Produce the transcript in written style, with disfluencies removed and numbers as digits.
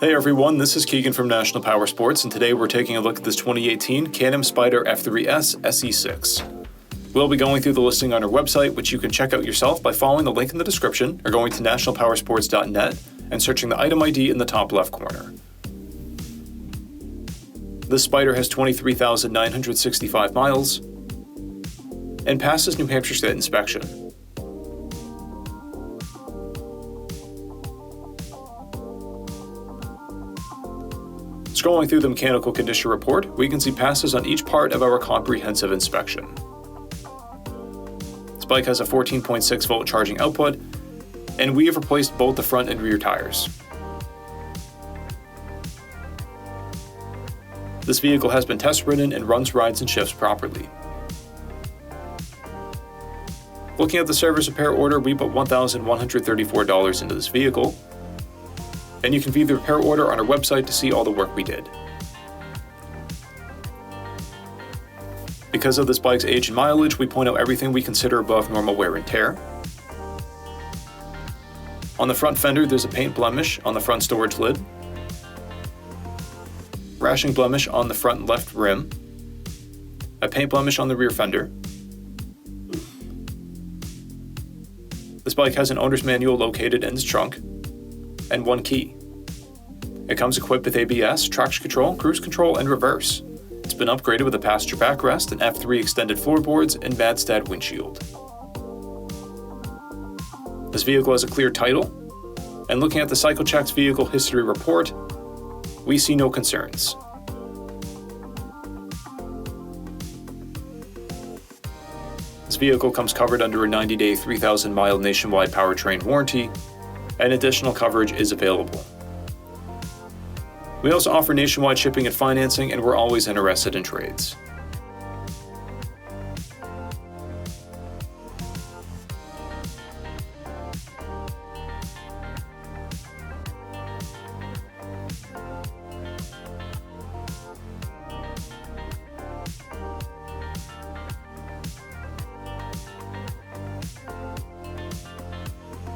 Hey everyone, this is Keegan from National Powersports, and today we're taking a look at this 2018 Can-Am SPYDER F3S SE6. We'll be going through the listing on our website, which you can check out yourself by following the link in the description or going to nationalpowersports.net and searching the item ID in the top left corner. This SPYDER has 23,965 miles and passes New Hampshire State inspection. Scrolling through the mechanical condition report, we can see passes on each part of our comprehensive inspection. This bike has a 14.6 volt charging output, and we have replaced both the front and rear tires. This vehicle has been test ridden and runs, rides, and shifts properly. Looking at the service repair order, we put $1,134 into this vehicle, and you can view the repair order on our website to see all the work we did. Because of this bike's age and mileage, we point out everything we consider above normal wear and tear. On the front fender, there's a paint blemish on the front storage lid, rashing blemish on the front left rim, a paint blemish on the rear fender. This bike has an owner's manual located in its trunk, and one key. It comes equipped with ABS, traction control, cruise control, and reverse. It's been upgraded with a passenger backrest, an F3 extended floorboards, and Madstad windshield. This vehicle has a clear title, and looking at the CycleCheck's vehicle history report, we see no concerns. This vehicle comes covered under a 90-day, 3,000-mile nationwide powertrain warranty, and additional coverage is available. We also offer nationwide shipping and financing, and we're always interested in trades.